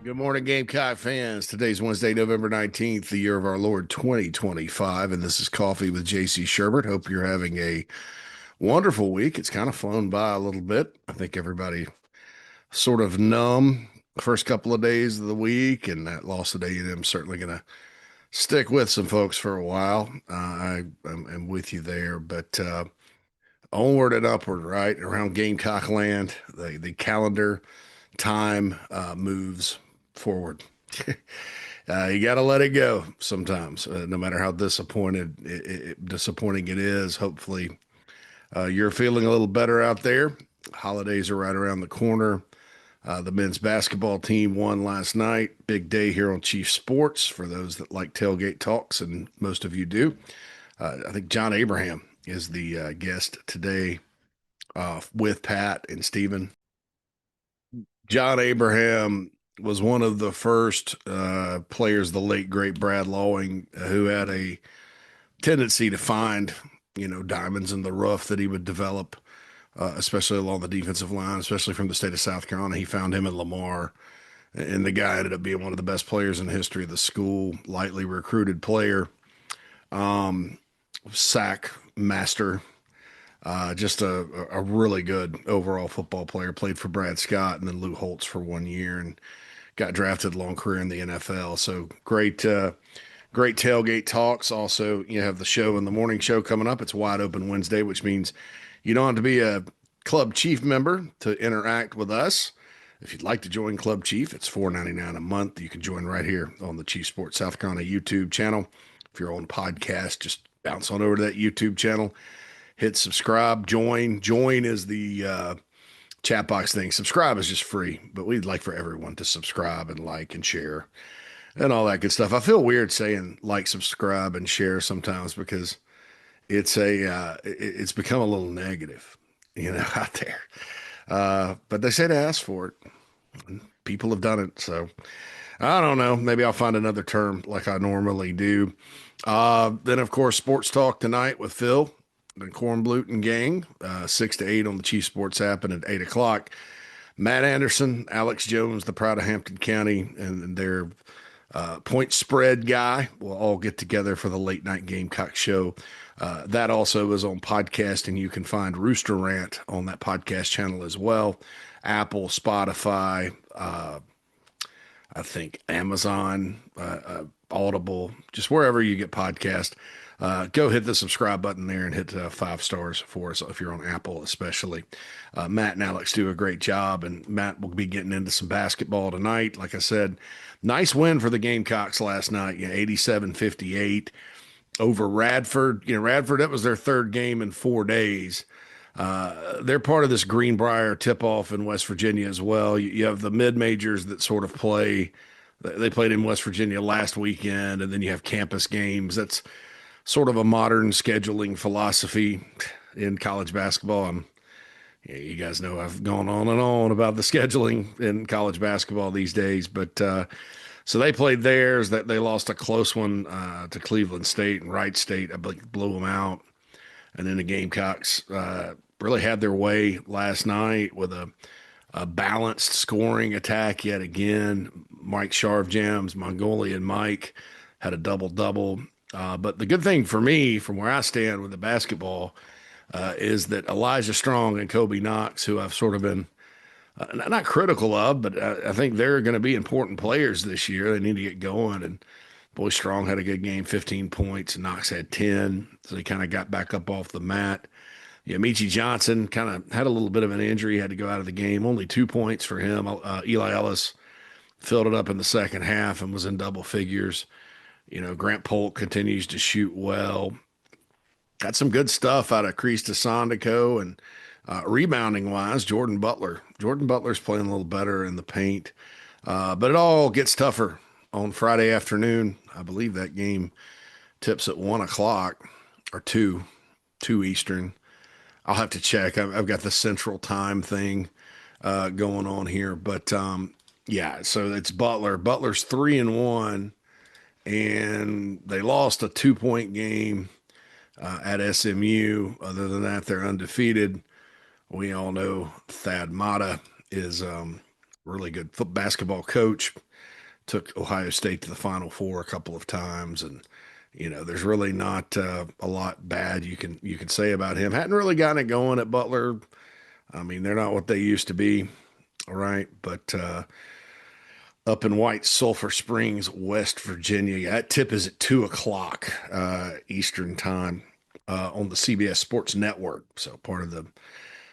Good morning, Gamecock fans. Today's Wednesday, November 19th, the year of our Lord 2025, and this is Coffee with JC Shurburtt. Hope you're having a wonderful week. It's kind of flown by a little bit. I think everybody sort of numb the first couple of days of the week, and that loss of A&M certainly going to stick with some folks for a while. I'm with you there, but onward and upward, right? Around Gamecock land, the calendar time moves forward. You got to let it go sometimes, no matter how disappointing it is. Hopefully, you're feeling a little better out there. Holidays are right around the corner. The men's basketball team won last night. Big day here on Chief Sports for those that like tailgate talks, and most of you do. I think John Abraham is the guest today with Pat and Stephen. John Abraham was one of the first players, the late great Brad Lawing, who had a tendency to find, diamonds in the rough that he would develop, especially along the defensive line, especially from the state of South Carolina. He found him in Lamar, and the guy ended up being one of the best players in the history of the school, lightly recruited player, sack master. Just a really good overall football player. Played for Brad Scott and then Lou Holtz for 1 year and got drafted long career in the NFL. So great tailgate talks. Also, you have the show in the morning show coming up. It's wide open Wednesday, which means you don't have to be a Club Chief member to interact with us. If you'd like to join Club Chief, it's $4.99 a month. You can join right here on the Chief Sports South Carolina YouTube channel. If you're on podcast, just bounce on over to that YouTube channel, hit subscribe, join. Join is the chat box thing. Subscribe is just free, but we'd like for everyone to subscribe and like and share and all that good stuff. I feel weird saying like, subscribe, and share sometimes because it's become a little negative, out there. But they say to ask for it. And people have done it, so I don't know. Maybe I'll find another term like I normally do. Then, of course, sports talk tonight with Phil and Cornblute and gang, 6 to 8 on the Chief Sports app, and at 8 o'clock, Matt Anderson, Alex Jones, the Pride of Hampton County, and their point spread guy will all get together for the late night Gamecock show. That also is on podcast, and you can find Rooster Rant on that podcast channel as well. Apple, Spotify, I think Amazon, Audible, just wherever you get podcast. Go hit the subscribe button there and hit 5 stars for us if you're on Apple, especially. Matt and Alex do a great job, and Matt will be getting into some basketball tonight. Like I said, nice win for the Gamecocks last night, 87-58 over Radford. Radford, that was their third game in 4 days. They're part of this Greenbrier tip-off in West Virginia as well. You have the mid-majors that sort of play. They played in West Virginia last weekend, and then you have campus games. That's sort of a modern scheduling philosophy in college basketball. You guys know I've gone on and on about the scheduling in college basketball these days, but so they played theirs. That they lost a close one to Cleveland State, and Wright State, I believe, blew them out. And then the Gamecocks really had their way last night with a balanced scoring attack yet again. Mike Sharvjams, Mongolian Mike had a double-double. But the good thing for me, from where I stand with the basketball, is that Elijah Strong and Kobe Knox, who I've sort of been not critical of, but I think they're going to be important players this year. They need to get going. And boy, Strong had a good game, 15 points. Knox had 10, so he kind of got back up off the mat. Yeah, Michi Johnson kind of had a little bit of an injury, had to go out of the game. Only 2 points for him. Eli Ellis filled it up in the second half and was in double figures. Grant Polk continues to shoot well. Got some good stuff out of Krista Sandico, and rebounding wise, Jordan Butler. Jordan Butler's playing a little better in the paint. But it all gets tougher on Friday afternoon. I believe that game tips at 1 o'clock or 2 Eastern. I'll have to check. I've got the Central Time thing going on here, but yeah. So it's Butler. Butler's 3-1, and they lost a 2-point game at SMU. Other than that, they're undefeated. We all know Thad Matta is really good foot basketball coach. Took Ohio State to the Final Four a couple of times, and there's really not a lot bad you can say about him. Hadn't really gotten it going at Butler. I mean, they're not what they used to be, all right, but up in White Sulphur Springs, West Virginia. That tip is at 2 o'clock Eastern time on the CBS Sports Network. So part of the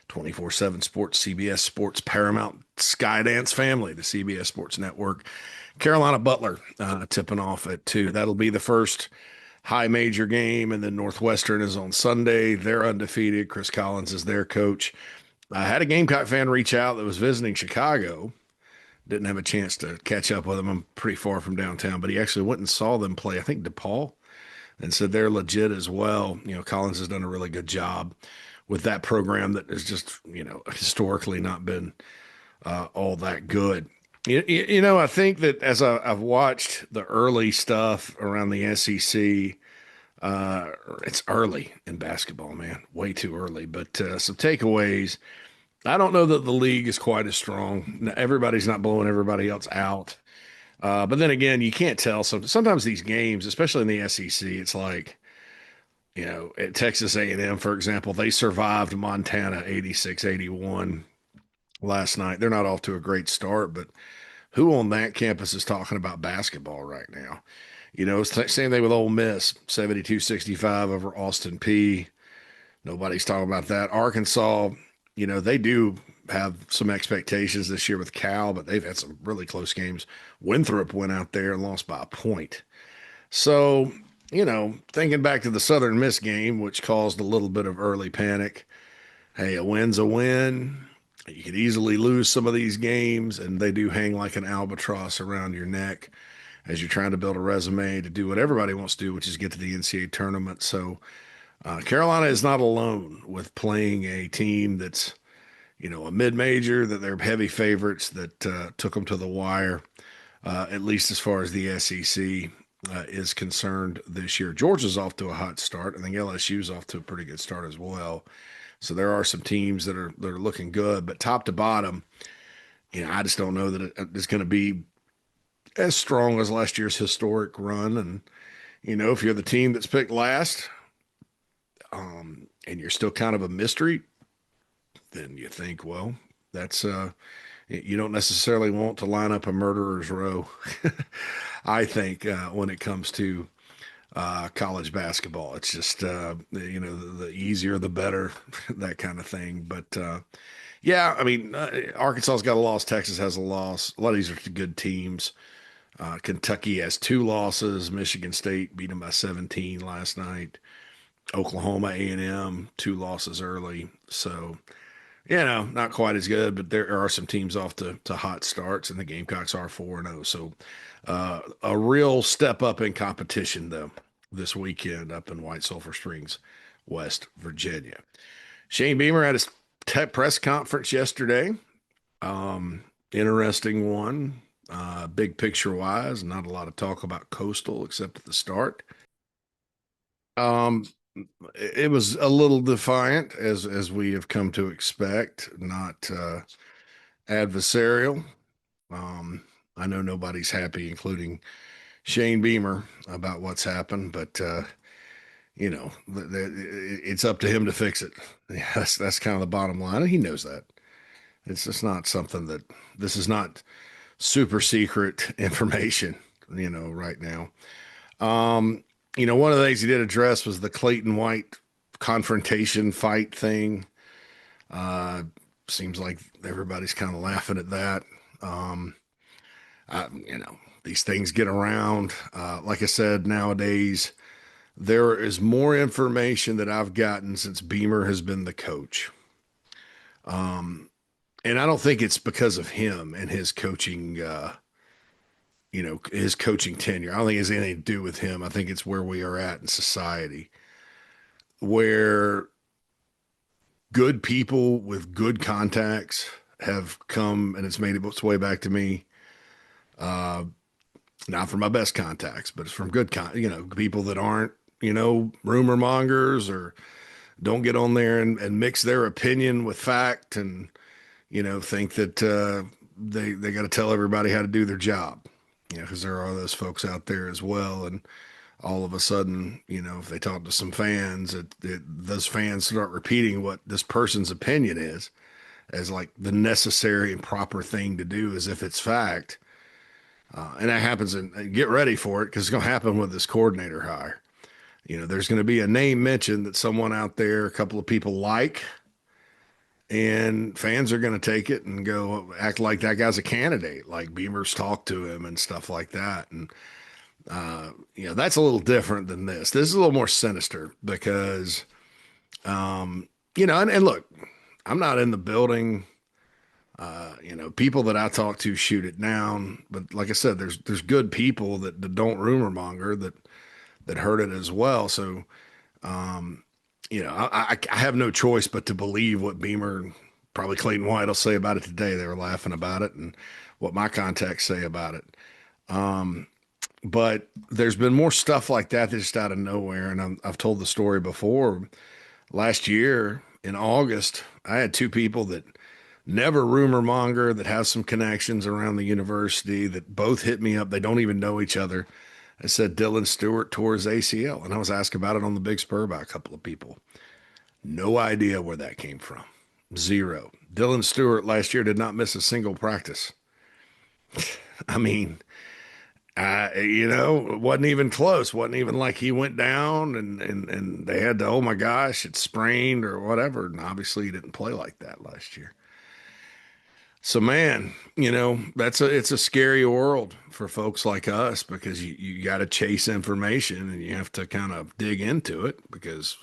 24/7 Sports, CBS Sports, Paramount, Skydance family, the CBS Sports Network. Carolina Butler tipping off at 2. That'll be the first high major game, and then Northwestern is on Sunday. They're undefeated. Chris Collins is their coach. I had a Gamecock fan reach out that was visiting Chicago. Didn't have a chance to catch up with him. I'm pretty far from downtown, but he actually went and saw them play, I think, DePaul, and said they're legit as well. Collins has done a really good job with that program that has just, historically not been all that good. I think that as I've watched the early stuff around the SEC, it's early in basketball, man, way too early. But some takeaways. I don't know that the league is quite as strong. Everybody's not blowing everybody else out. But then again, you can't tell. Sometimes these games, especially in the SEC, it's like, at Texas A&M, for example, they survived Montana 86-81 last night. They're not off to a great start, but who on that campus is talking about basketball right now? Same thing with Ole Miss, 72-65 over Austin P. Nobody's talking about that. Arkansas, they do have some expectations this year with Cal, but they've had some really close games. Winthrop went out there and lost by a point. So, thinking back to the Southern Miss game, which caused a little bit of early panic. Hey, a win's a win. You could easily lose some of these games, and they do hang like an albatross around your neck as you're trying to build a resume to do what everybody wants to do, which is get to the NCAA tournament. So Carolina is not alone with playing a team that's, a mid-major, that they're heavy favorites that took them to the wire, at least as far as the SEC is concerned this year. Georgia's off to a hot start. I think LSU's off to a pretty good start as well. So there are some teams that are looking good, but top to bottom, I just don't know that it's going to be as strong as last year's historic run. And if you're the team that's picked last, and you're still kind of a mystery, then you think, well, that's you don't necessarily want to line up a murderer's row. I think when it comes to college basketball, it's just the easier the better, that kind of thing. But yeah, I mean, Arkansas's got a loss, Texas has a loss. A lot of these are good teams. Kentucky has 2 losses. Michigan State beat them by 17 last night. Oklahoma A&M 2 losses early. So, not quite as good, but there are some teams off to hot starts, and the Gamecocks are 4-0. So a real step up in competition, though, this weekend up in White Sulphur Springs, West Virginia. Shane Beamer had his press conference yesterday. Interesting one. Big picture wise, not a lot of talk about Coastal except at the start. It was a little defiant, as we have come to expect, not adversarial. I know nobody's happy, including Shane Beamer, about what's happened, but it's up to him to fix it. Yeah, that's kind of the bottom line, and he knows that. It's just not something that this is not super secret information, right now. One of the things he did address was the Clayton White confrontation fight thing. Seems like everybody's kind of laughing at that. These things get around. Like I said, nowadays, there is more information that I've gotten since Beamer has been the coach. And I don't think it's because of him and his coaching, his coaching tenure. I don't think it has anything to do with him. I think it's where we are at in society, where good people with good contacts have come, and it's made its way back to me. Not from my best contacts, but it's from good, people that aren't, rumor mongers or don't get on there and mix their opinion with fact and, think that, they got to tell everybody how to do their job, because there are those folks out there as well. And all of a sudden, if they talk to some fans, those fans start repeating what this person's opinion is as like the necessary and proper thing to do as if it's fact. And that happens, and get ready for it because it's going to happen with this coordinator hire. There's going to be a name mentioned that someone out there, a couple of people like, and fans are going to take it and go act like that guy's a candidate, like Beamer's talked to him and stuff like that. And, that's a little different than this. This is a little more sinister because, and look, I'm not in the building. People that I talk to shoot it down, but like I said, there's good people that don't rumor monger that heard it as well. So, I have no choice but to believe what Beamer, probably Clayton White will say about it today. They were laughing about it, and what my contacts say about it. But there's been more stuff like that that's just out of nowhere. And I've told the story before. Last year in August, I had two people that never rumor monger that have some connections around the university that both hit me up. They don't even know each other. I said Dylan Stewart tore his ACL, and I was asked about it on the Big Spur by a couple of people. No idea where that came from. Zero. Dylan Stewart last year did not miss a single practice. I mean, it wasn't even close. Wasn't even like he went down and they had to, oh my gosh, it's sprained or whatever. And obviously he didn't play like that last year. So man, it's a scary world for folks like us because you got to chase information and you have to kind of dig into it because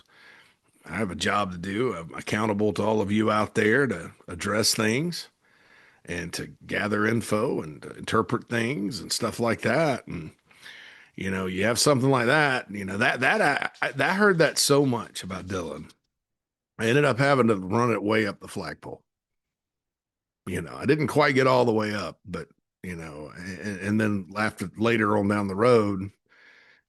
I have a job to do. I'm accountable to all of you out there to address things and to gather info and to interpret things and stuff like that. And you have something like that. I heard that so much about Dylan. I ended up having to run it way up the flagpole. I didn't quite get all the way up, but and then after later on down the road,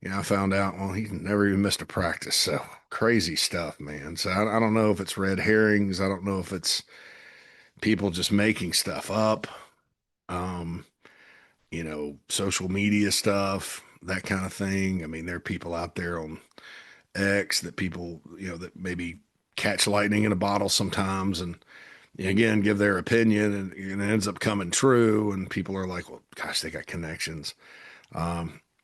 I found out, well, he never even missed a practice. So crazy stuff, man. So I don't know if it's red herrings. I don't know if it's people just making stuff up. Um, Social media stuff, that kind of thing. I mean, there are people out there on X that people, that maybe catch lightning in a bottle sometimes and again give their opinion and it ends up coming true. And people are like, well, gosh, they got connections.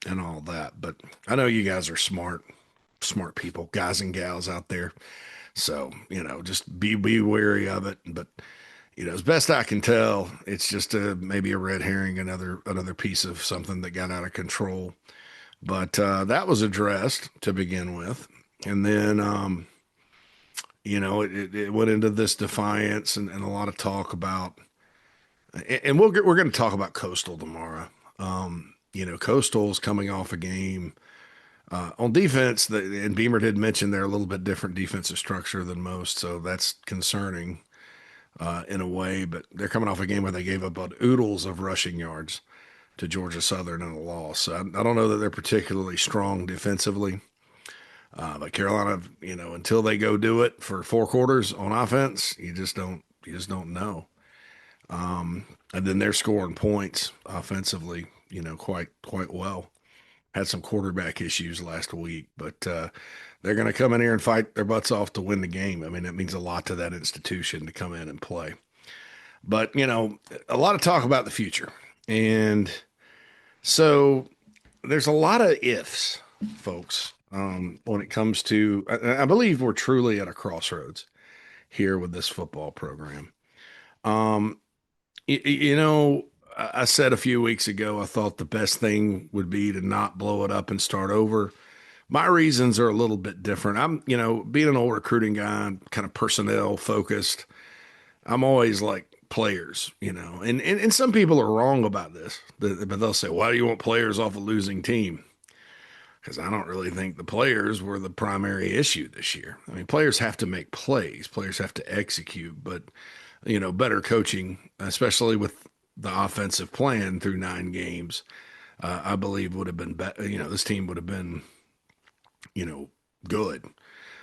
And all that. But I know you guys are smart people, guys and gals out there. So, just be wary of it. But, as best I can tell, it's just maybe a red herring, another piece of something that got out of control. But that was addressed to begin with. And then, it went into this defiance and a lot of talk about, and we're going to talk about Coastal tomorrow. Coastal's coming off a game on defense, and Beamer did mention they're a little bit different defensive structure than most, so that's concerning in a way. But they're coming off a game where they gave up about oodles of rushing yards to Georgia Southern in a loss. So I don't know that they're particularly strong defensively. But Carolina, until they go do it for 4 quarters on offense, you just don't know. And then they're scoring points offensively, quite well. Had some quarterback issues last week, but they're going to come in here and fight their butts off to win the game. I mean, that means a lot to that institution to come in and play. But, a lot of talk about the future. And so there's a lot of ifs, folks, when it comes to, I believe we're truly at a crossroads here with this football program. I said a few weeks ago, I thought the best thing would be to not blow it up and start over. My reasons are a little bit different. I'm, being an old recruiting guy, I'm kind of personnel focused. I'm always like players, and some people are wrong about this, but they'll say, why do you want players off a losing team? Because I don't really think the players were the primary issue this year. I mean, players have to make plays, players have to execute, but better coaching, especially with the offensive plan through 9 games, I believe would have been better. This team would have been, good.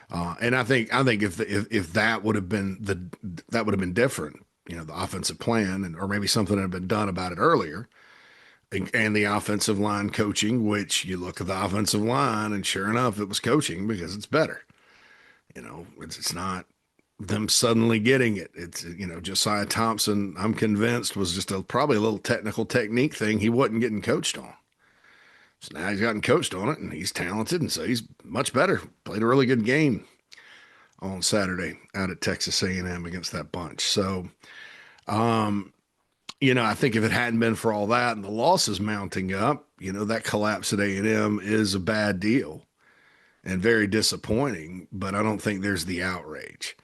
And I think if that would have been that would have been different. the offensive plan or maybe something had been done about it earlier. And the offensive line coaching, which you look at the offensive line, and sure enough, it was coaching because it's better. It's not them suddenly getting it. It's, Josiah Thompson, I'm convinced, was just probably a little technical technique thing he wasn't getting coached on. So now he's gotten coached on it, and he's talented, and so he's much better. Played a really good game on Saturday out at Texas A&M against that bunch. So, I think if it hadn't been for all that and the losses mounting up, that collapse at A&M is a bad deal and very disappointing. But I don't think there's the outrage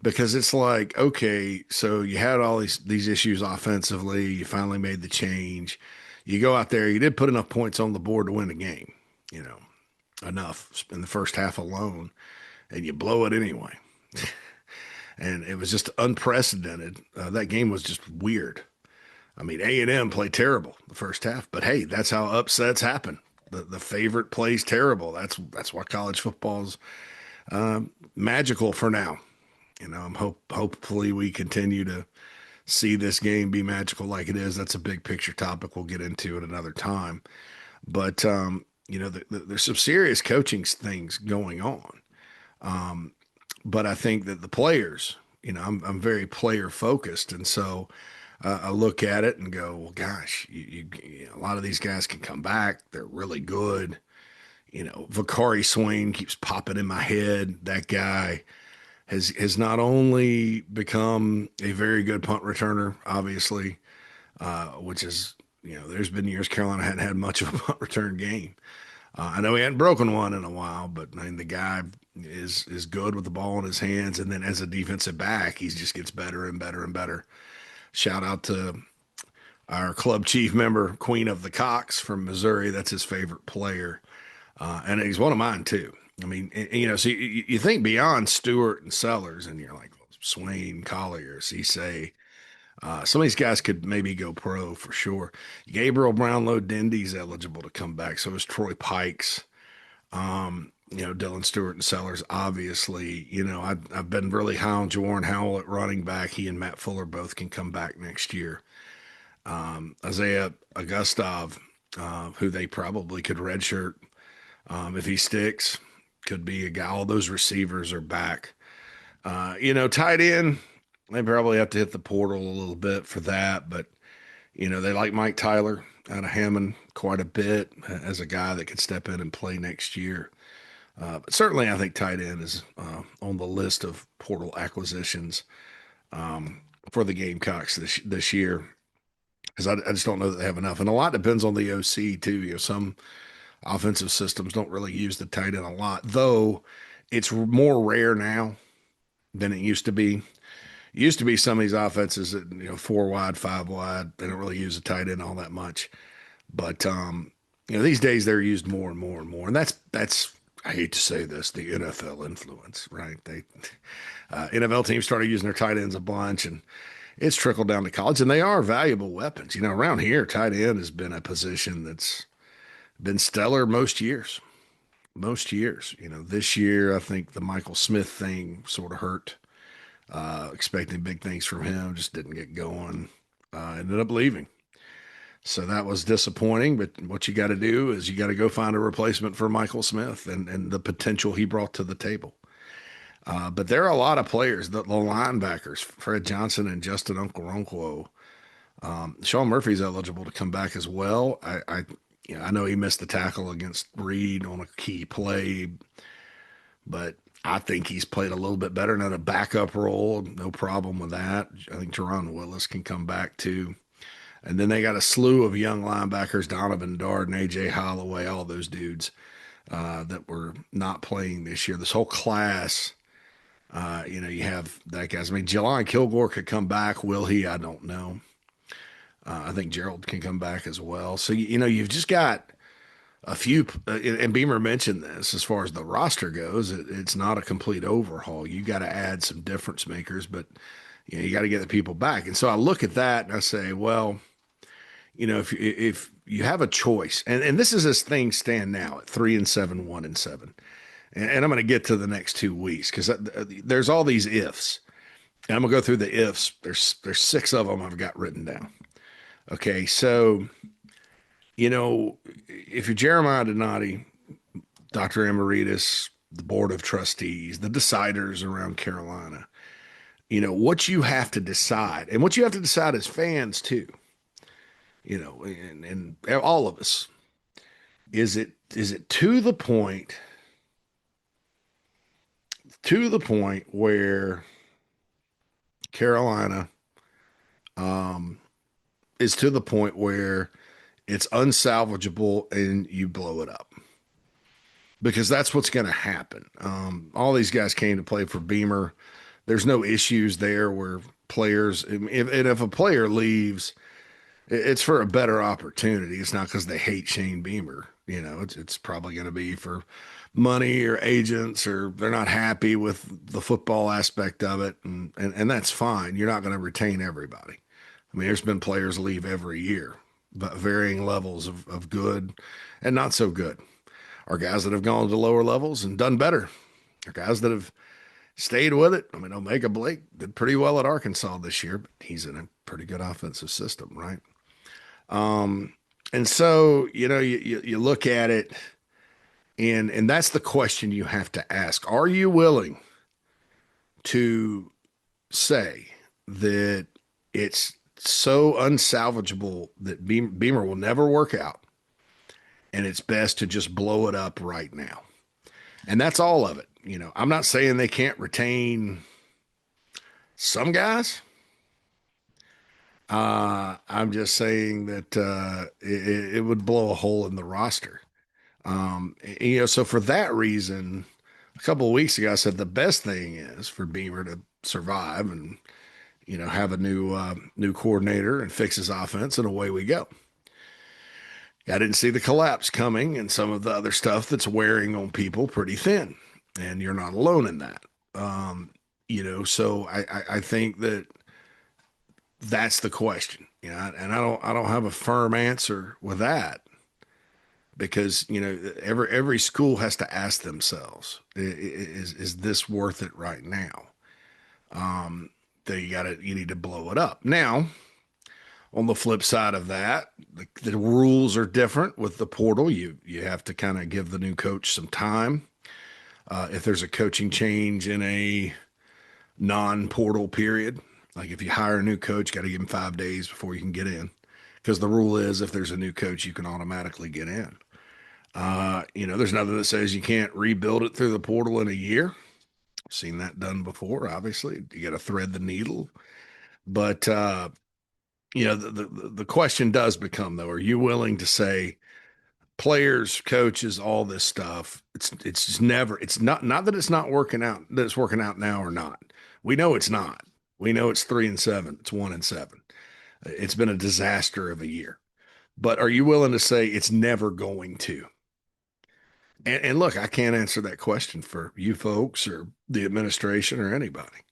because it's like, okay, so you had all these issues offensively. You finally made the change. You go out there, you did put enough points on the board to win the game, enough in the first half alone, and you blow it anyway. And it was just unprecedented. That game was just weird. I mean, A&M played terrible the first half, but hey, that's how upsets happen. The favorite plays terrible. That's why college football's magical for now. Hopefully we continue to see this game be magical like it is. That's a big picture topic we'll get into at another time. But there's some serious coaching things going on. But I think that the players, I'm very player focused, and so I look at it and go, well, gosh, a lot of these guys can come back. They're really good. Vakari Swain keeps popping in my head. That guy has not only become a very good punt returner, obviously, which is, there's been years Carolina hadn't had much of a punt return game. I know he hadn't broken one in a while, but I mean, the guy is good with the ball in his hands. And then as a defensive back, he just gets better and better and better. Shout out to our club chief member, Queen of the Cocks from Missouri. That's his favorite player. And he's one of mine too. I mean, so you think beyond Stewart and Sellers, and you're like Swain, Collier, Cisse. Some of these guys could maybe go pro for sure. Gabriel Brownlow Dindy's eligible to come back. So is Troy Pikes. Dylan Stewart and Sellers, obviously. I've been really high on Jawarn Howell at running back. He and Matt Fuller both can come back next year. Isaiah Augustov, who they probably could redshirt if he sticks, could be a guy. All those receivers are back. Tight end, they probably have to hit the portal a little bit for that, but they like Mike Tyler out of Hammond quite a bit as a guy that could step in and play next year. But certainly, I think tight end is on the list of portal acquisitions for the Gamecocks this year, because I just don't know that they have enough. And a lot depends on the OC too. Some offensive systems don't really use the tight end a lot, though it's more rare now than it used to be. It used to be some of these offenses that, 4 wide, 5 wide, they don't really use the tight end all that much. But these days they're used more and more and more. And that's I hate to say this, the NFL influence, right? They NFL teams started using their tight ends a bunch, and it's trickled down to college, and they are valuable weapons. Around here, tight end has been a position that's been stellar most years. Most years. This year, I think the Michael Smith thing sort of hurt. Expecting big things from him, just didn't get going. Ended up leaving. So that was disappointing, but what you got to do is you got to go find a replacement for Michael Smith and the potential he brought to the table. But there are a lot of players, the linebackers, Fred Johnson and Justin Okoronkwo. Sean Murphy's eligible to come back as well. I know he missed the tackle against Reed on a key play, but I think he's played a little bit better in a backup role. No problem with that. I think Teron Willis can come back too. And then they got a slew of young linebackers, Donovan Dard and A.J. Holloway, all those dudes that were not playing this year. This whole class, you have that guys. I mean, Jelon Kilgore could come back. Will he? I don't know. I think Gerald can come back as well. So, you've just got a few, and Beamer mentioned this as far as the roster goes. It's not a complete overhaul. You got to add some difference makers, but you got to get the people back. And so I look at that and I say, well, if you have a choice, and this is as things stand now at 3-7, 1-7, and I'm going to get to the next 2 weeks because there's all these ifs. I'm gonna go through the ifs. There's six of them I've got written down. Okay, so if you're Jeremiah Donati, Dr. Emeritus, the board of trustees, the deciders around Carolina, what you have to decide, and what you have to decide as fans too, and all of us, is it to the point where Carolina um, is to the point where it's unsalvageable and you blow it up because that's what's going to happen. All these guys came to play for Beamer. There's no issues there where players, if a player leaves, it's for a better opportunity. It's not because they hate Shane Beamer. It's probably going to be for money or agents, or they're not happy with the football aspect of it, and that's fine. You're not going to retain everybody. I mean, there's been players leave every year, but varying levels of good and not so good. Are guys that have gone to lower levels and done better. Are guys that have stayed with it. I mean, Omega Blake did pretty well at Arkansas this year, but he's in a pretty good offensive system, right? Um, and so, you look at it, and that's the question you have to ask. Are you willing to say that it's so unsalvageable that Beamer will never work out, and it's best to just blow it up right now? And that's all of it. I'm not saying they can't retain some guys. I'm just saying that it would blow a hole in the roster. So for that reason, a couple of weeks ago, I said the best thing is for Beamer to survive and have a new coordinator and fix his offense, and away we go. I didn't see the collapse coming and some of the other stuff that's wearing on people pretty thin, and you're not alone in that. So I think that that's the question, and I don't have a firm answer with that because every school has to ask themselves, is this worth it right now? You need to blow it up. Now, on the flip side of that, the rules are different with the portal. You have to kind of give the new coach some time. If there's a coaching change in a non-portal period, like if you hire a new coach, got to give him 5 days before you can get in, because the rule is if there's a new coach, you can automatically get in. There's nothing that says you can't rebuild it through the portal in a year. Seen that done before. Obviously, you got to thread the needle, but the question does become, though, are you willing to say players, coaches, all this stuff? It's just never. It's not that it's not working out. That it's working out now or not. We know it's not. We know it's 3-7. It's 1-7. It's been a disaster of a year. But are you willing to say it's never going to? And look, I can't answer that question for you folks or the administration or anybody.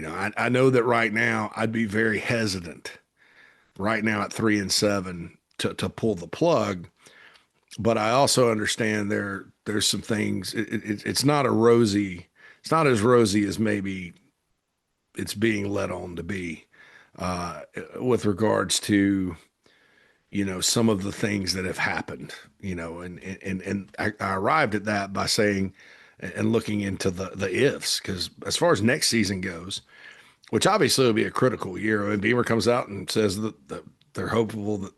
I know that right now I'd be very hesitant right now at 3-7 to pull the plug, but I also understand there's some things. It's not it's not as rosy as maybe it's being led on to be uh, with regards to some of the things that have happened, and I arrived at that by saying and looking into the ifs, because as far as next season goes, which obviously will be a critical year. And Beamer comes out and says that they're hopeful that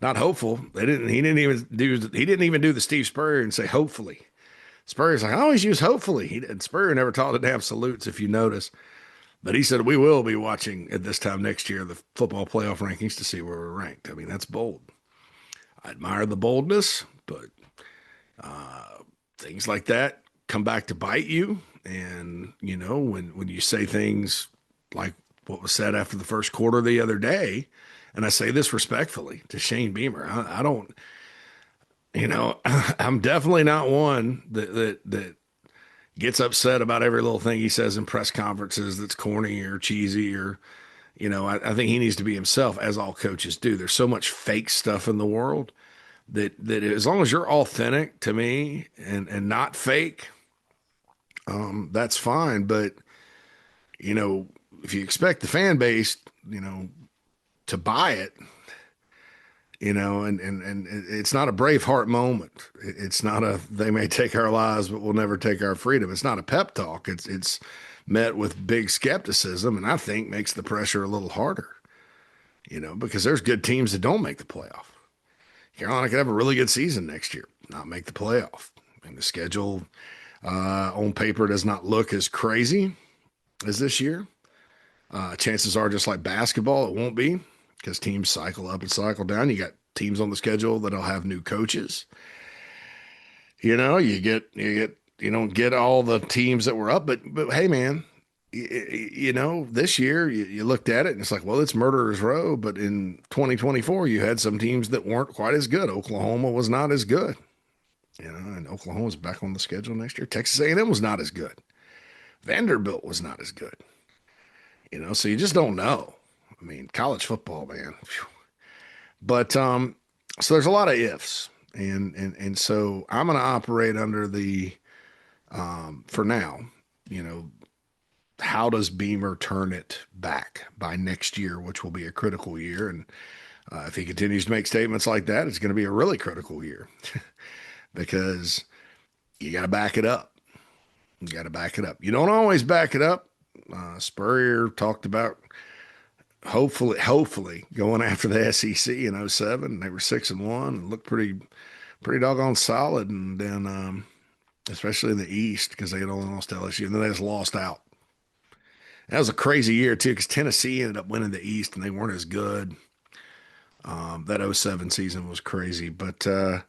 not hopeful. He didn't even do the Steve Spurrier and say hopefully. Spurrier's like, I always use hopefully. And Spurrier never taught it to have salutes, if you notice. But he said we will be watching at this time next year the football playoff rankings to see where we're ranked. I mean, that's bold. I admire the boldness, but things like that come back to bite you. And when you say things like what was said after the first quarter the other day, and I say this respectfully to Shane Beamer, I don't, I'm definitely not one that gets upset about every little thing he says in press conferences that's corny or cheesy, or I think he needs to be himself, as all coaches do. There's so much fake stuff in the world that as long as you're authentic to me and not fake, that's fine. But if you expect the fan base, to buy it, and it's not a Braveheart moment. It's not a they may take our lives, but we'll never take our freedom. It's not a pep talk. It's met with big skepticism, and I think makes the pressure a little harder. Because there's good teams that don't make the playoff. Carolina could have a really good season next year, not make the playoff. And the schedule on paper does not look as crazy as this year. Chances are, just like basketball, it won't be because teams cycle up and cycle down. You got teams on the schedule that'll have new coaches. You don't get all the teams that were up, but hey, man, this year you looked at it and it's like, well, it's murderer's row. But in 2024, you had some teams that weren't quite as good. Oklahoma was not as good, and Oklahoma's back on the schedule next year. Texas A&M was not as good. Vanderbilt was not as good. So you just don't know. I mean, college football, man. Phew. But so there's a lot of ifs, and so I'm going to operate under the for now, how does Beamer turn it back by next year, which will be a critical year? And if he continues to make statements like that, it's going to be a really critical year because you got to back it up. You got to back it up. You don't always back it up. Spurrier talked about hopefully going after the SEC in '07. They were 6-1 and looked pretty doggone solid. And then, especially in the East, because they had only lost to LSU, and then they just lost out. That was a crazy year too, because Tennessee ended up winning the East, and they weren't as good. That '07 season was crazy, but it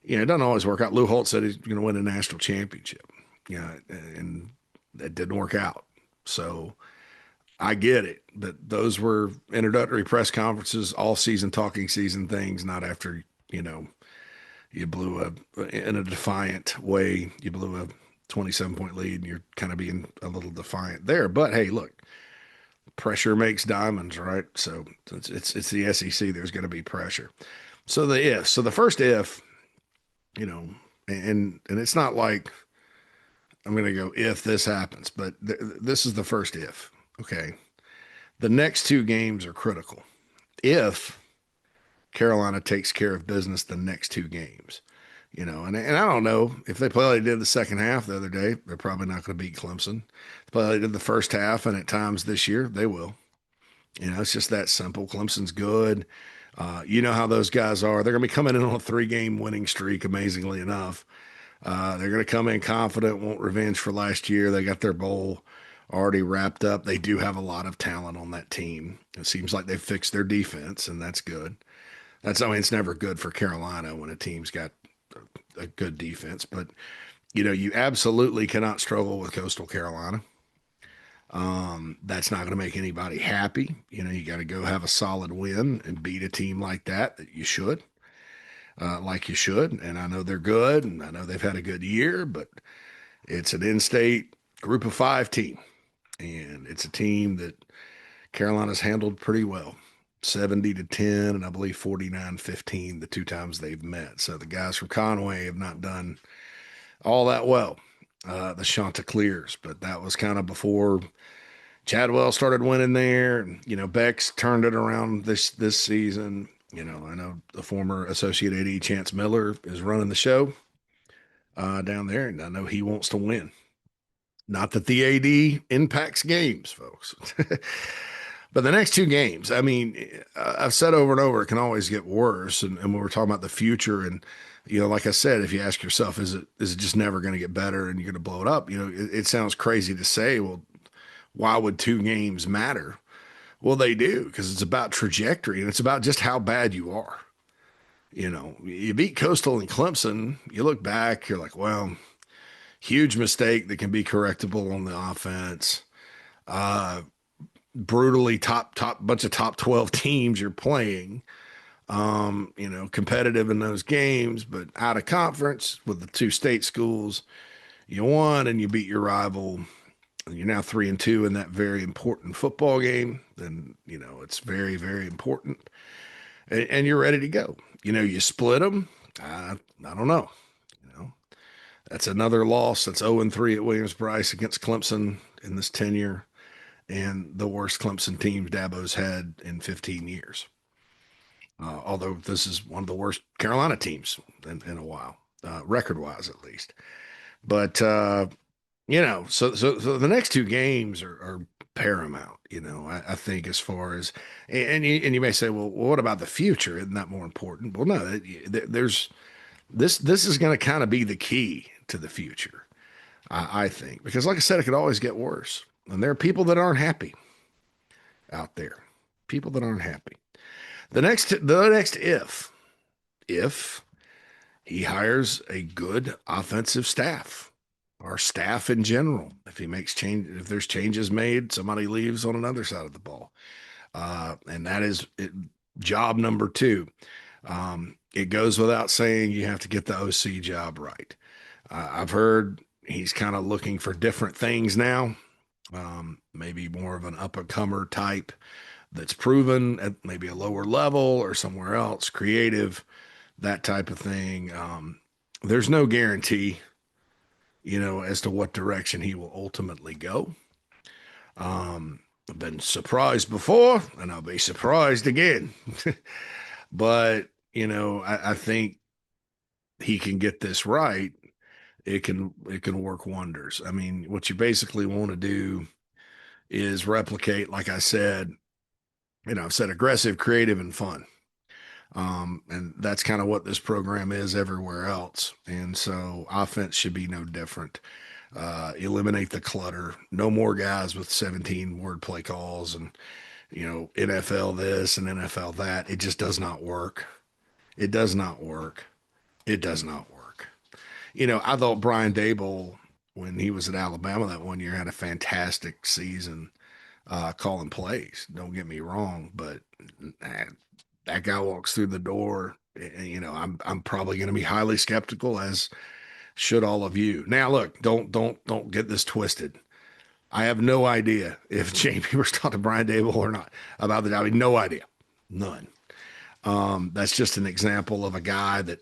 doesn't always work out. Lou Holtz said he's going to win a national championship, and that didn't work out. So I get it, but those were introductory press conferences, all season talking season things, not after you blew in a defiant way. You blew a 27-point lead, and you're kind of being a little defiant there. But hey, look, pressure makes diamonds, right? So it's the SEC. There's going to be pressure. So the first if, and it's not like I'm going to go if this happens, but this is the first if. Okay, the next two games are critical. If Carolina takes care of business the next two games. And I don't know if they play like they did the second half the other day, they're probably not going to beat Clemson. If they play like they did the first half, and at times this year, they will. It's just that simple. Clemson's good. You know how those guys are. They're going to be coming in on a 3-game winning streak, amazingly enough. They're going to come in confident, want revenge for last year. They got their bowl already wrapped up. They do have a lot of talent on that team. It seems like they've fixed their defense, and that's good. It's never good for Carolina when a team's got a good defense, but you absolutely cannot struggle with Coastal Carolina. That's not going to make anybody happy. You got to go have a solid win and beat a team like that you should, And I know they're good, and I know they've had a good year, but it's an in-state group of 5 team, and it's a team that Carolina's handled pretty well. 70-10, and I believe 49-15 the two times they've met. So the guys from Conway have not done all that well, the Chanticleers, but that was kind of before Chadwell started winning there. And, Beck's turned it around this season. I know the former Associate AD Chance Miller is running the show down there, and I know he wants to win. Not that the AD impacts games, folks. But the next two games, I've said over and over, it can always get worse. And when we're talking about the future, and like I said, if you ask yourself, is it just never going to get better and you're going to blow it up? It sounds crazy to say, well, why would 2 games matter? Well, they do, because it's about trajectory, and it's about just how bad you are. You beat Coastal and Clemson, you look back, you're like, well, huge mistake that can be correctable on the offense. Brutally top bunch of top 12 teams you're playing, competitive in those games, but out of conference with the 2 state schools, you won and you beat your rival. And you're now 3-2 in that very important football game. Then, it's very, very important, and you're ready to go. You split them. I don't know. That's another loss. That's 0-3 at Williams-Brice against Clemson in this tenure. and the worst Clemson team Dabo's had in 15 years. Although this is one of the worst Carolina teams in a while, record wise at least. But so the next two games are paramount. I think as far as and you may say, well, what about the future? Isn't that more important? Well, no, there's this is going to kind of be the key to the future, I think, because like I said, it could always get worse, and there are people that aren't happy out there, people that aren't happy. The next if he hires a good offensive staff or staff in general. If he makes change, if there's changes made, somebody leaves on another side of the ball. And that is job number two. It goes without saying you have to get the OC job right. I've heard he's kind of looking for different things now, maybe more of an up-and-comer type that's proven at maybe a lower level or somewhere else, creative, that type of thing. There's no guarantee, as to what direction he will ultimately go. I've been surprised before, and I'll be surprised again. But, I think he can get this right. It can work wonders. I mean, what you basically want to do is replicate, like I said, I've said aggressive, creative, and fun. And that's kind of what this program is everywhere else. And so offense should be no different. Eliminate the clutter. No more guys with 17 word play calls and, NFL this and NFL that. It just does not work. It does not work. It does not work. I thought Brian Dable, when he was at Alabama that one year, had a fantastic season calling plays. Don't get me wrong, but that guy walks through the door, I'm probably going to be highly skeptical, as should all of you. Now, look, don't get this twisted. I have no idea if Jamie was talking to Brian Dable or not about the job. I mean, no idea, none. That's just an example of a guy that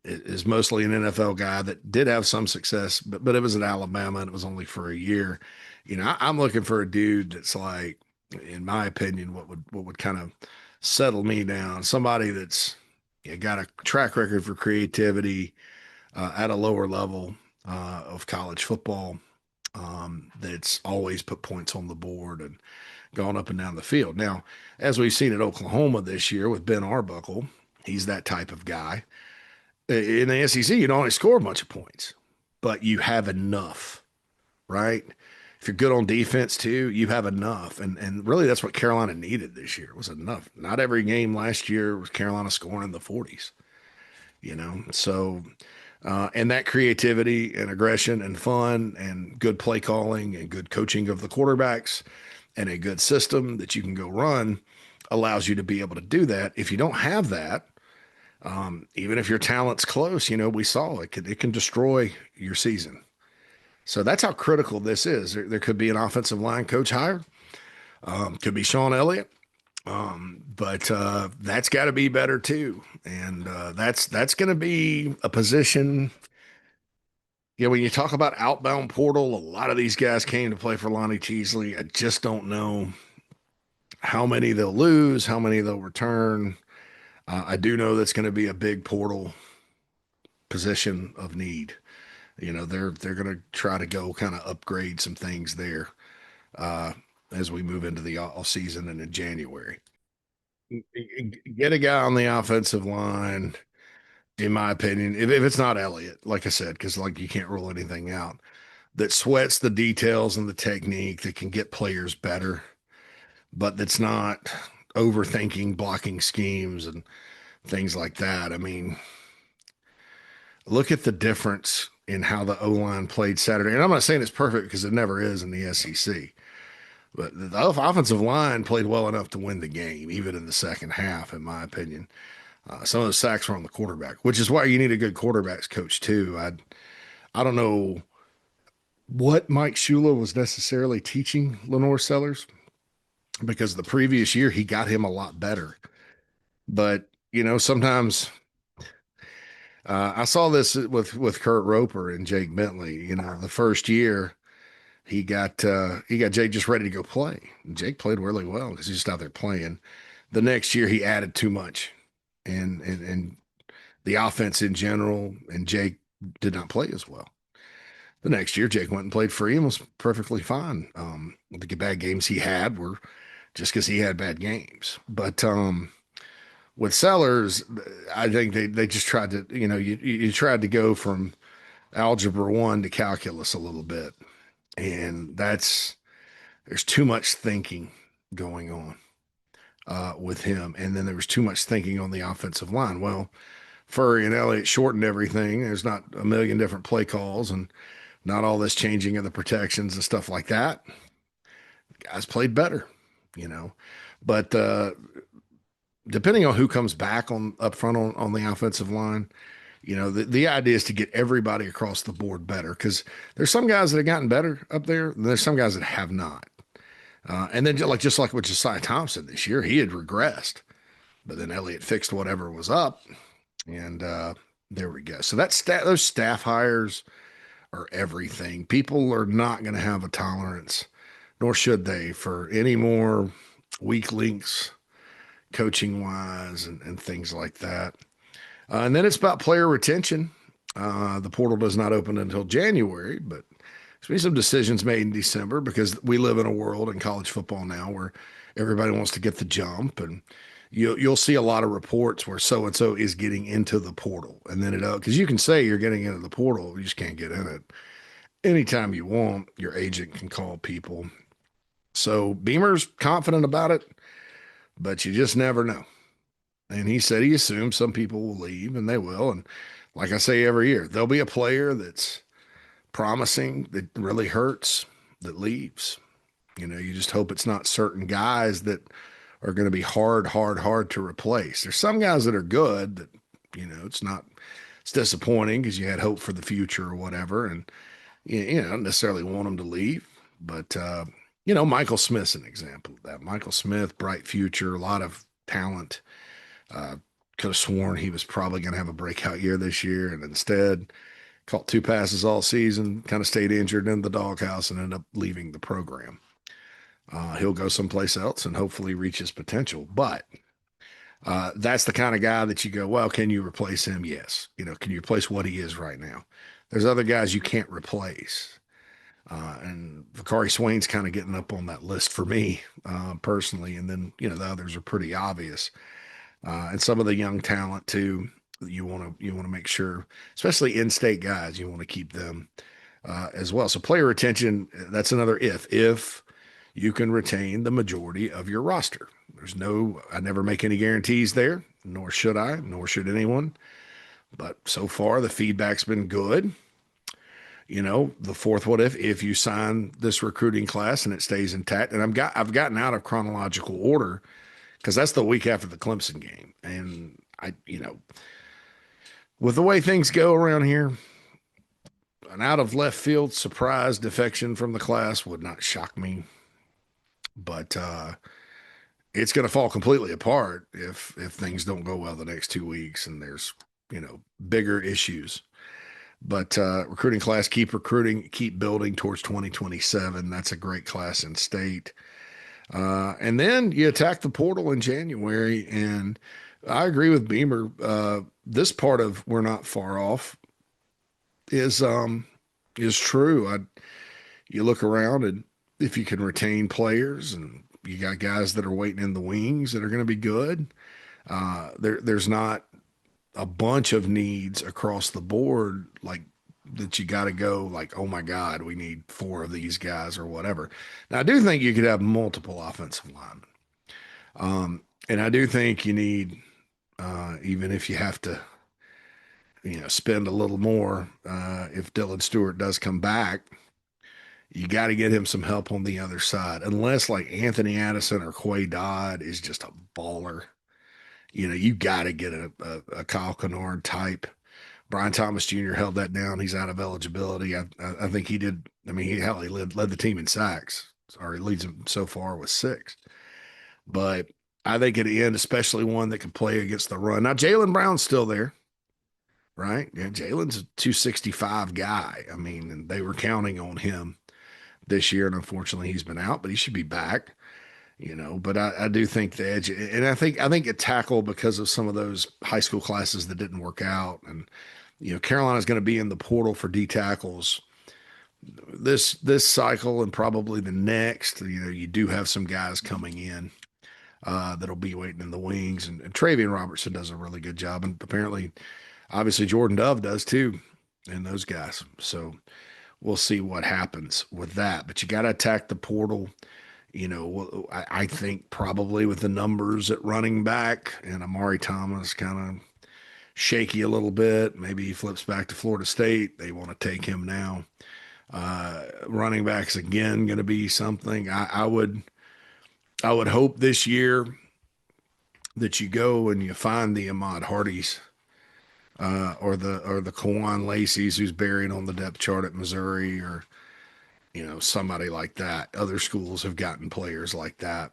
is mostly an NFL guy that did have some success, but it was at Alabama and it was only for a year. I'm looking for a dude that's like, in my opinion, what would kind of settle me down. Somebody that's got a track record for creativity at a lower level of college football, that's always put points on the board and gone up and down the field. Now, as we've seen at Oklahoma this year with Ben Arbuckle, he's that type of guy. In the SEC, you don't only score a bunch of points, but you have enough, right? If you're good on defense too, you have enough. And really that's what Carolina needed this year, was enough. Not every game last year was Carolina scoring in the 40s, So and that creativity and aggression and fun and good play calling and good coaching of the quarterbacks and a good system that you can go run allows you to be able to do that. If you don't have that, even if your talent's close, we saw it can destroy your season. So that's how critical this is. There could be an offensive line coach hired, could be Sean Elliott, but that's got to be better too. And that's going to be a position. When you talk about outbound portal, a lot of these guys came to play for Lonnie Teasley. I just don't know how many they'll lose, how many they'll return. I do know that's going to be a big portal position of need. They're going to try to go kind of upgrade some things there as we move into the off season and in January. Get a guy on the offensive line, in my opinion, if it's not Elliott, like I said, because like you can't rule anything out, that sweats the details and the technique, that can get players better, but that's not overthinking blocking schemes and things like that. I mean, look at the difference in how the O-line played Saturday. And I'm not saying it's perfect because it never is in the SEC, but the offensive line played well enough to win the game, even in the second half, in my opinion. Some of the sacks were on the quarterback, which is why you need a good quarterbacks coach too. I don't know what Mike Shula was necessarily teaching Lenore Sellers, because the previous year he got him a lot better. But sometimes I saw this with Kurt Roper and Jake Bentley. The first year he got Jake just ready to go play. And Jake played really well because he's just out there playing. The next year he added too much, and the offense in general, and Jake did not play as well. The next year, Jake went and played free and was perfectly fine. The bad games he had were just because he had bad games. But with Sellers, I think they just tried to, you tried to go from algebra one to calculus a little bit, and there's too much thinking going on with him, and then there was too much thinking on the offensive line. Well, Furry and Elliott shortened everything. There's not a million different play calls and not all this changing of the protections and stuff like that. Guys played better, you know. But depending on who comes back on up front on the offensive line, the idea is to get everybody across the board better because there's some guys that have gotten better up there, and there's some guys that have not. And then just like with Josiah Thompson this year, he had regressed, but then Elliott fixed whatever was up, and there we go. So those staff hires are everything. People are not going to have a tolerance, nor should they, for any more weak links coaching wise and things like that. And then it's about player retention. The portal does not open until January, but there's been some decisions made in December because we live in a world in college football now where everybody wants to get the jump, and you'll see a lot of reports where so and so is getting into the portal, and then because you can say you're getting into the portal, you just can't get in it. Anytime you want, your agent can call people. So Beamer's confident about it, but you just never know. And he said he assumes some people will leave, and they will. And like I say every year, there'll be a player that's promising that really hurts that leaves. You just hope it's not certain guys that are going to be hard to replace. There's some guys that are good that, it's disappointing because you had hope for the future or whatever. And, don't necessarily want them to leave. But, Michael Smith's an example of that. Michael Smith, bright future, a lot of talent. Could have sworn he was probably going to have a breakout year this year, and instead caught 2 passes all season, kind of stayed injured in the doghouse and ended up leaving the program. He'll go someplace else and hopefully reach his potential. But that's the kind of guy that you go, well, can you replace him? Yes. Can you replace what he is right now? There's other guys you can't replace. And Vakari Swain's kind of getting up on that list for me personally. And then, the others are pretty obvious. And some of the young talent too, you want to make sure, especially in-state guys, you want to keep them as well. So player retention, that's another if you can retain the majority of your roster. I never make any guarantees there, nor should I, nor should anyone. But so far the feedback's been good. The fourth what if you sign this recruiting class and it stays intact, and I've gotten out of chronological order because that's the week after the Clemson game. And with the way things go around here, an out of left field surprise defection from the class would not shock me. But it's going to fall completely apart if things don't go well the next 2 weeks and there's, bigger issues. But recruiting class, keep recruiting, keep building towards 2027. That's a great class in state. And then you attack the portal in January. And I agree with Beamer. This part of we're not far off is true. You look around, and if you can retain players, and you got guys that are waiting in the wings that are going to be good, there's not a bunch of needs across the board like that you got to go like, oh my God, we need 4 of these guys or whatever. Now I do think you could have multiple offensive linemen. And I do think you need, even if you have to, spend a little more, if Dylan Stewart does come back, you got to get him some help on the other side, unless like Anthony Addison or Quay Dodd is just a baller. You got to get a Kyle Kennard type. Brian Thomas Jr. held that down. He's out of eligibility. I think he did. I mean, he led the team in sacks, or he leads them so far with 6. But I think at the end, especially one that can play against the run. Now, Jaylen Brown's still there, right? Yeah, Jalen's a 265 guy. I mean, and they were counting on him. this year, and unfortunately he's been out, but he should be back. But I do think the edge, and I think at tackle, because of some of those high school classes that didn't work out, and Carolina's going to be in the portal for D tackles this cycle and probably the next. You do have some guys coming in that'll be waiting in the wings, and Travian Robertson does a really good job, and apparently, obviously Jordan Dove does too, and those guys. So we'll see what happens with that. But you got to attack the portal. I think probably with the numbers at running back and Amari Thomas kind of shaky a little bit. Maybe he flips back to Florida State. They want to take him now. Running backs again going to be something. I would hope this year that you go and you find the Ahmad Hardys or the Kawan Lacey's who's buried on the depth chart at Missouri, or somebody like that. Other schools have gotten players like that.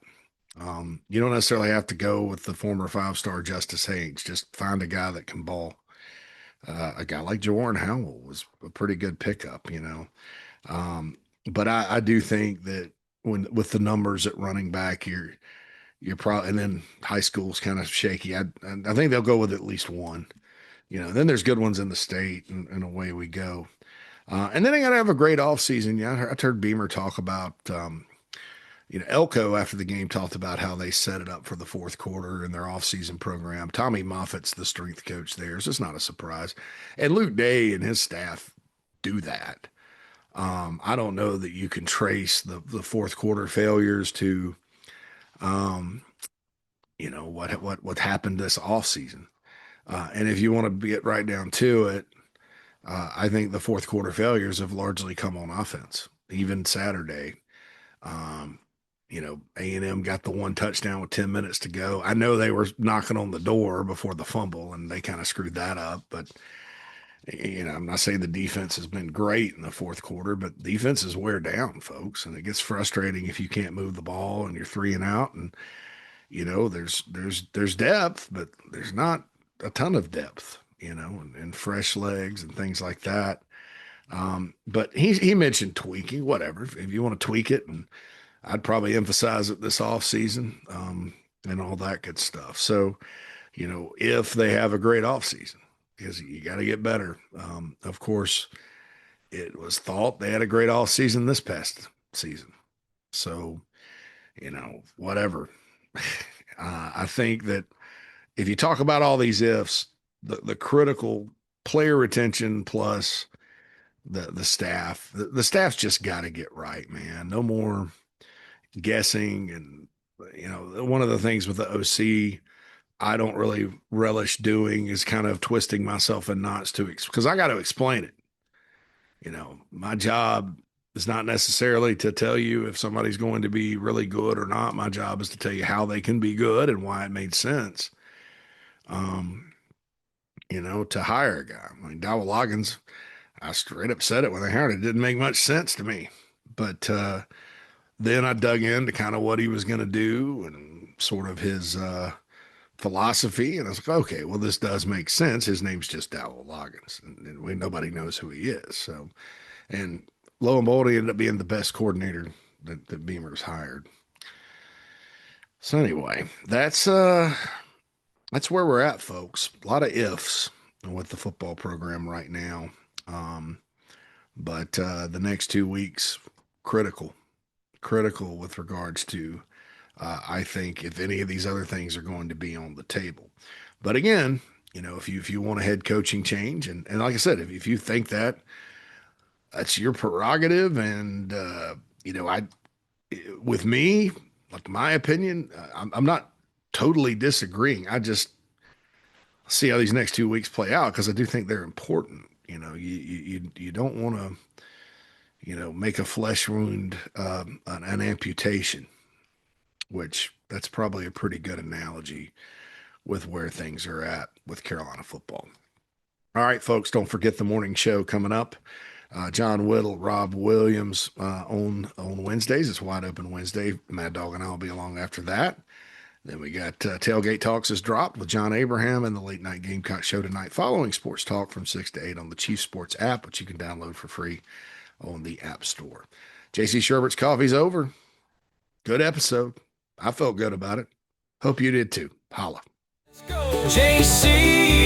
You don't necessarily have to go with the former 5-star Justice Haynes. Just find a guy that can ball. A guy like Jawarn Howell was a pretty good pickup. But I do think that with the numbers at running back, you're probably, and then high school's kind of shaky. I think they'll go with at least one. Then there's good ones in the state, and away we go. And then they got to have a great offseason. Yeah, I heard Beamer talk about, Elko after the game talked about how they set it up for the fourth quarter in their offseason program. Tommy Moffitt's the strength coach there, so it's not a surprise. And Luke Day and his staff do that. I don't know that you can trace the fourth quarter failures to, what happened this offseason. And if you want to get right down to it, I think the fourth quarter failures have largely come on offense. Even Saturday, A&M got the one touchdown with 10 minutes to go. I know they were knocking on the door before the fumble, and they kind of screwed that up. But, I'm not saying the defense has been great in the fourth quarter, but defenses wear down, folks. And it gets frustrating if you can't move the ball and you're 3 and out. And, there's depth, but there's not a ton of depth, and fresh legs and things like that. But he mentioned tweaking, whatever. If you want to tweak it, and I'd probably emphasize it this off season, and all that good stuff. So, if they have a great off season, because you got to get better. Of course, it was thought they had a great off season this past season. So, whatever. I think that if you talk about all these ifs, the critical player retention plus the staff, the staff's just got to get right, man. No more guessing. And, one of the things with the OC I don't really relish doing is kind of twisting myself in knots because I got to explain it. My job is not necessarily to tell you if somebody's going to be really good or not. My job is to tell you how they can be good and why it made sense. To hire a guy. I mean, Dowell Loggins, I straight up said it when I heard it. It didn't make much sense to me. But then I dug into kind of what he was going to do and sort of his philosophy. And I was like, okay, well, this does make sense. His name's just Dowell Loggins, and nobody knows who he is. So, and lo and behold, he ended up being the best coordinator that Beamer's hired. So anyway, that's where we're at, folks. A lot of ifs with the football program right now. But the next 2 weeks, critical with regards to, I think, if any of these other things are going to be on the table. But again, if you want a head coaching change, and like I said, if you think that's your prerogative, and with me, like my opinion, I'm not totally disagreeing. I just see how these next 2 weeks play out, because I do think they're important. You don't want to, make a flesh wound an amputation, which that's probably a pretty good analogy with where things are at with Carolina football. All right, folks, don't forget the morning show coming up. John Whittle, Rob Williams on Wednesdays. It's Wide Open Wednesday. Mad Dog and I will be along after that. Then we got Tailgate Talks is dropped with John Abraham and the Late Night Gamecock show tonight, following Sports Talk from 6 to 8 on the Chief Sports app, which you can download for free on the App Store. JC Shurburtt's coffee's over. Good episode. I felt good about it. Hope you did too. Holla. JC